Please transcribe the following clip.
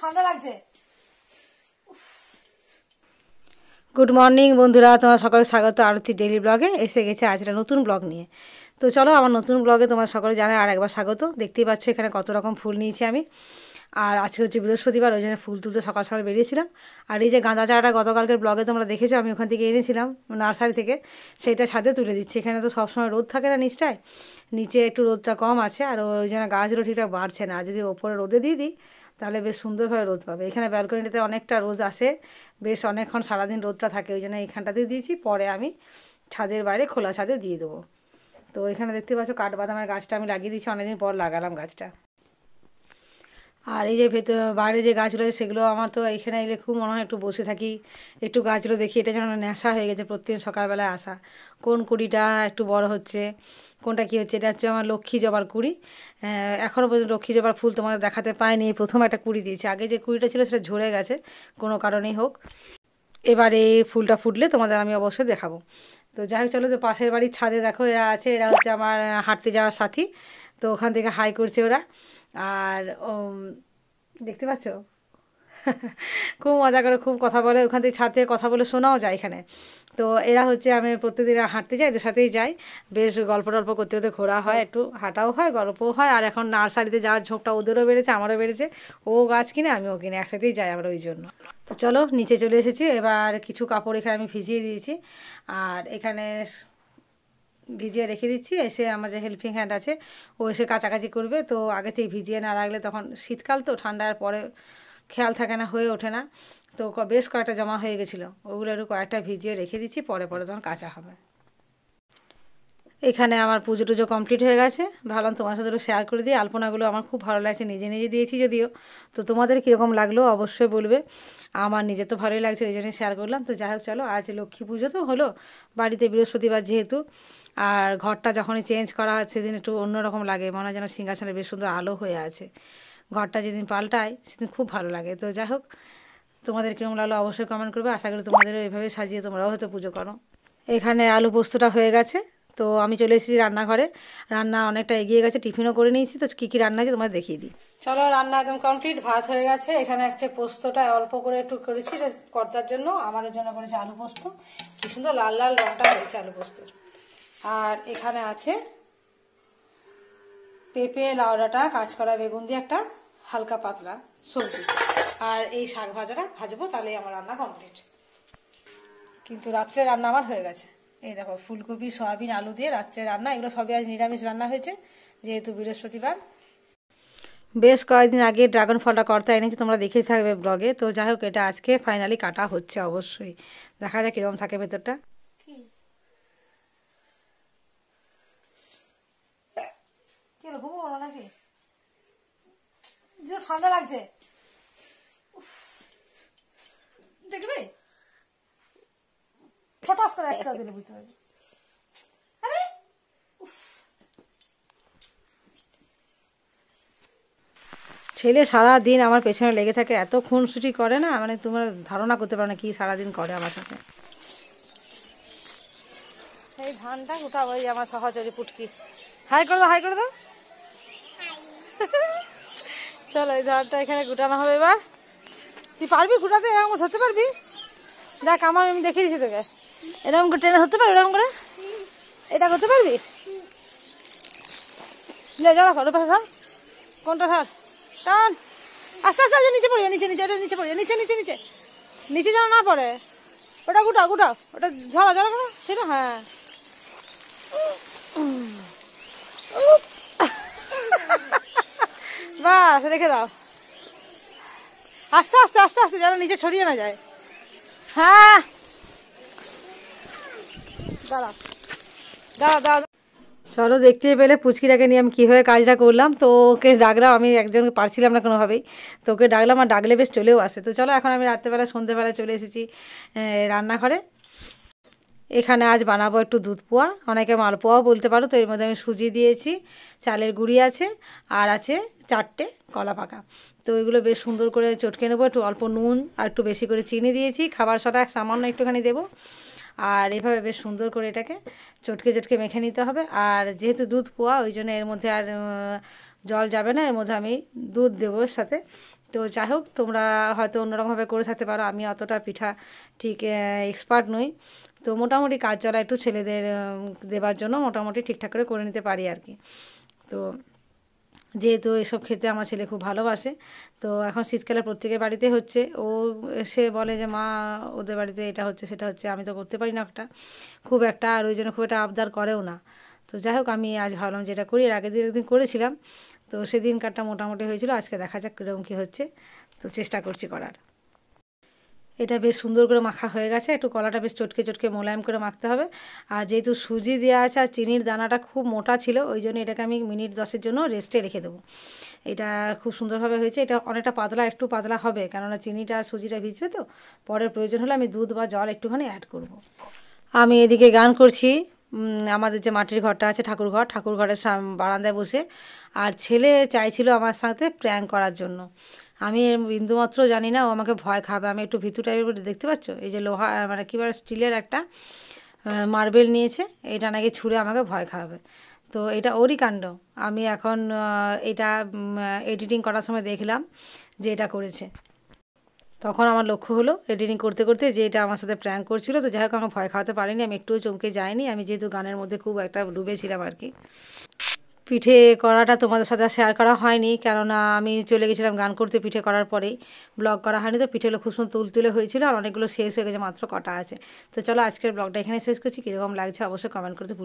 ঠান্ডা লাগছে। Good morning বন্ধুরা, তোমার সকালে স্বাগত আরতি ডেইলি ব্লগে। এসে গেছে আজ একটা নতুন ব্লগ নিয়ে। তো চলো আমার নতুন ব্লগে তোমার সকলে জানাই আর একবার স্বাগত। দেখতেই পাচ্ছ এখানে কত রকম ফুল নিয়েছি আমি। আর আজকে হচ্ছে বৃহস্পতিবার, ওই জন্য ফুল তুলতে সকাল সকাল বেরিয়েছিলাম। আর এই যে গাঁদা চারাটা গতকালকের ব্লগে তোমরা দেখেছো, আমি ওখান থেকে এনেছিলাম নার্সারি থেকে, সেইটা ছাদে তুলে দিচ্ছি। এখানে তো সবসময় রোদ থাকে না নিচটায়, নিচে একটু রোদটা কম আছে, আর ওই জন্য গাছগুলো ঠিকঠাক বাড়ছে না। যদি ওপরে রোদে দিয়ে দিই তাহলে বেশ সুন্দরভাবে রোদ পাবে। এখানে ব্যালকনিটাতে অনেকটা রোদ আসে, বেশ অনেকক্ষণ সারাদিন রোদটা থাকে, ওই জন্য এইখানটাতেই দিয়েছি। পরে আমি ছাদের বাইরে খোলা ছাদে দিয়ে দেবো। তো এখানে দেখতে পাচ্ছ কাঠবাদামের গাছটা আমি লাগিয়ে দিয়েছি, অনেকদিন পর লাগালাম গাছটা। আর এই যে বাইরে যে গাছগুলো আছে সেগুলো আমার তো এখানে এলে খুব মনে হয় একটু বসে থাকি, একটু গাছগুলো দেখি। এটা যেন নেশা হয়ে গেছে প্রত্যেকদিন সকালবেলায় আসা। কোন কুড়িটা একটু বড় হচ্ছে, কোনটা কী হচ্ছে। এটা হচ্ছে আমার লক্ষ্মী জবার কুড়ি। এখনও পর্যন্ত লক্ষ্মী জবার ফুল তোমাদের দেখাতে পাইনি। প্রথম একটা কুড়ি দিয়েছি, আগে যে কুড়িটা ছিল সেটা ঝরে গেছে কোনো কারণেই হোক। এবারে এই ফুলটা ফুটলে তোমাদের আমি অবশ্যই দেখাবো। তো যাই হোক, চলো। তো পাশের বাড়ির ছাদে দেখো এরা আছে, এরা হচ্ছে আমার হাঁটতে যাওয়ার সাথী। তো ওখান থেকে হাই করছে ওরা। আর দেখতে পাচ্ছ খুব মজা করে, খুব কথা বলে। ওখান থেকে ছাদ থেকে কথা বলে শোনাও যায় এখানে। তো এরা হচ্ছে, আমি প্রত্যেকদিন হাঁটতে যাই, এদের সাথেই যাই। বেশ গল্প টল্প করতে করতে ঘোরা হয়, একটু হাঁটাও হয়, গল্পও হয়। আর এখন নার্সারিতে যাওয়ার ঝোঁকটা ওদেরও বেড়েছে, আমারও বেড়েছে। ও গাছ কিনে আমিও কিনে, একসাথেই যাই আমরা ওই জন্য। তো চলো নিচে চলে এসেছি। এবার কিছু কাপড় এখানে আমি ভিজিয়ে দিয়েছি, আর এখানে ভিজিয়ে রেখে দিচ্ছি। এসে আমার যে হেল্পিং হ্যান্ড আছে ও এসে কাচাকাচি করবে। তো আগে থেকে ভিজিয়ে না রাখলে তখন শীতকাল তো, ঠান্ডার পরে খেয়াল থাকে না, হয়ে ওঠে না। তো বেশ কয়েকটা জমা হয়ে গেছিলো, ওগুলো একটু কয়েকটা ভিজিয়ে রেখে দিচ্ছি, পরে পরে তখন কাচা হবে। এখানে আমার পুজো টুজো কমপ্লিট হয়ে গেছে, ভাবলাম তোমার সাথে একটু শেয়ার করে দিই। আলপনাগুলো আমার খুব ভালো লাগছে, নিজে নিজে দিয়েছি যদিও। তো তোমাদের কীরকম লাগলো অবশ্যই বলবে। আমার নিজে তো ভালোই লাগছে, ওই জন্যই শেয়ার করলাম। তো যাই হোক, চলো। আজ লক্ষ্মী পুজো তো হলো বাড়িতে, বৃহস্পতিবার যেহেতু। আর ঘরটা যখনই চেঞ্জ করা হয় সেদিন একটু অন্যরকম লাগে, মনে হয় যেন সিংহাসনে বেশ সুন্দর আলো হয়ে আছে। ঘরটা যেদিন পাল্টায় সেদিন খুব ভালো লাগে। তো যাই হোক, তোমাদের কীরকম লাগলো অবশ্যই কমেন্ট করবে। আশা করি তোমাদেরও এভাবে সাজিয়ে তোমরাও হয়তো পুজো করো। এখানে আলু পোস্তটা হয়ে গেছে। তো আমি চলে এসেছি রান্নাঘরে, রান্না অনেকটা এগিয়ে গেছে, টিফিনও করে নিয়েছি। তো কী কী রান্না আছে তোমাদের দেখিয়ে দিই। চলো, রান্না একদম কমপ্লিট, ভাত হয়ে গেছে। এখানে হচ্ছে পোস্তটা অল্প করে একটু করেছি কর্তার জন্য, আমাদের জন্য করেছি আলু পোস্ত। কি সুন্দর লাল লাল রঙটা হয়েছে আলু পোস্তর। আর এখানে আছে পেঁপে, লাউডাঁটা, কাঁচকলা, বেগুন দিয়ে একটা হালকা পাতলা সবজি। আর এই শাক ভাজাটা ভাজবো, তাহলেই আমার রান্না কমপ্লিট। কিন্তু রাত্রে রান্না আমার হয়ে গেছে। এই দেখো, ফুলকপি, সয়াবিন, আলু দিয়ে রাত্রে রান্না। এগুলো সবই আজ নিরামিষ রান্না হয়েছে, যেহেতু বৃহস্পতিবার। বেশ কয়েকদিন আগে ড্রাগন ফলটা কর্তা এনেছি, তোমরা দেখে থাকবে ব্লগে। তো যাই হোক, এটা আজকে ফাইনালি কাটা হচ্ছে। অবশ্যই দেখা যায় কীরকম থাকে ভেতরটা। নাকি ঠান্ডা লাগছে, দেখবে ফটাস করে একটা দিলে বুঝতে পারবে। ছেলে সারাদিন আমার পেছনে লেগে থাকে, এত খুনসুটি করে না, মানে তোমরা ধারণা করতে পারো না কি সারাদিন করে আমার সাথে। এই ধানটা গোটাবো, এই আমার সহচরী পুটকি। হাই করে দাও, হাই করে দাও। চলো, এই ধানটা এখানে গুটানো হবে এবার। তুই পারবি গুটাতে? এরকম ধরতে পারবি? দেখ, আমি দেখিয়ে দিচ্ছি তোকে। এরকম করে টেনে ধরতে পারবি, এরকম করে এটা করতে পারবি? যা দেখো, পাশে ধর। কোনটা ধর, টান। আস্তে আস্তে আস্তে নিচে পড়িও, নিচে নিচে, ওটা নিচে পড়িও, নিচে নিচে নিচে নিচে যেন না পড়ে। ওটা গুটাও গুটাও, ওটা ঝরা ঝরা করো, ঠিক না? হ্যাঁ, বাস রেখে দাও। আস্তে আস্তে আস্তে আস্তে, যেন নিচে ছড়িয়ে না যায়। হ্যাঁ, দাঁড়া দাঁড়া দাঁড়া। চলো, দেখতে পেলে পুচকিটাকে নিয়ে আমি কীভাবে কাজটা করলাম। তো ওকে ডাকলাম, আমি একজনকে পারছিলাম না কোনোভাবেই। তো ওকে ডাকলাম, আর ডাকলে বেশ চলেও আসে। তো চলো, এখন আমি রাত্রেবেলা সন্ধ্যেবেলায় চলে এসেছি রান্নাঘরে। এখানে আজ বানাবো একটু দুধ পোয়া, অনেকে মালপোয়াও বলতে পারো। তো এর মধ্যে আমি সুজি দিয়েছি, চালের গুঁড়ি আছে, আর আছে 4টে কলা পাকা। তো এগুলো বেশ সুন্দর করে চটকে নেবো। একটু অল্প নুন আর একটু বেশি করে চিনি দিয়েছি, খাবার সোডা সামান্য একটুখানি দেবো। আর এভাবে বেশ সুন্দর করে এটাকে চটকে চটকে মেখে নিতে হবে। আর যেহেতু দুধ পোয়া, ওই জন্য এর মধ্যে আর জল যাবে না, এর মধ্যে আমি দুধ দেবো এর সাথে। তো যাই হোক, তোমরা হয়তো অন্যরকমভাবে করে থাকতে পারো, আমি অতটা পিঠা ঠিক এক্সপার্ট নই। তো মোটামুটি কাজ চলা একটু ছেলেদের দেবার জন্য মোটামুটি ঠিকঠাক করে নিতে পারি আর কি। তো যেহেতু এসব খেতে আমার ছেলে খুব ভালোবাসে, তো এখন শীতকালে প্রত্যেকের বাড়িতে হচ্ছে। সে বলে যে মা, ওদের বাড়িতে এটা হচ্ছে সেটা হচ্ছে, আমি তো করতে পারি না একটা খুব একটা, আর ওই জন্য খুব একটা আবদার করেও না। তো যাই হোক, আমি আজ ভাবলাম যেটা করি, এর আগের দিন একদিন করেছিলাম, তো সেদিনকারটা মোটামুটি হয়েছিল। আজকে দেখা যাক কীরকম কী হচ্ছে, তো চেষ্টা করছি করার। এটা বেশ সুন্দর করে মাখা হয়ে গেছে, একটু কলাটা বেশ চটকে চটকে মোলায়েম করে মাখতে হবে। আর যেহেতু সুজি দেওয়া আছে আর চিনির দানাটা খুব মোটা ছিল, ওই জন্য এটাকে আমি মিনিট 10-এর জন্য রেস্টে রেখে দেবো। এটা খুব সুন্দরভাবে হয়েছে। এটা অনেকটা পাতলা, একটু পাতলা হবে, কেননা চিনিটা আর সুজিটা ভিজবে, তো পরে প্রয়োজন হলে আমি দুধ বা জল একটুখানি অ্যাড করব। আমি এদিকে গান করছি, আমাদের যে মাটির ঘরটা আছে, ঠাকুর ঘরের বারান্দায় বসে। আর ছেলে চাইছিল আমার সাথে প্র্যাঙ্ক করার জন্য। আমি এর বিন্দুমাত্র জানি না ও আমাকে ভয় খাবে। আমি একটু ভীতু টাইপের বলে, দেখতে পাচ্ছ এই যে লোহা মানে কী বলে স্টিলের একটা মার্বেল নিয়েছে, এটা নাকি ছুঁড়ে আমাকে ভয় খাওয়াবে। তো এটা ওরই কাণ্ড। আমি এখন এটা এডিটিং করার সময় দেখলাম যে এটা করেছে। তখন আমার লক্ষ্য হলো এডিটিং করতে করতে যে এটা আমার সাথে প্র্যাঙ্ক করছিল। তো যাই হোক, আমাকে ভয় খাওয়াতে পারিনি, আমি একটুও চমকে যাইনি। আমি যেহেতু গানের মধ্যে খুব একটা ডুবেছিলাম আর কি। পিঠে করাটা তোমাদের সাথে শেয়ার করা হয়নি, কেননা আমি চলে গেছিলাম গান করতে পিঠে করার পরেই, ব্লগ করা হয়নি। তো পিঠেগুলো খুব সুন্দর তুলতুলে হয়েছিল, আর অনেকগুলো শেষ হয়ে গেছে, মাত্র কটা আছে। তো চলো আজকের ব্লগটা এখানে শেষ করছি। কীরকম লাগছে অবশ্যই কমেন্ট করতে ভুলো না।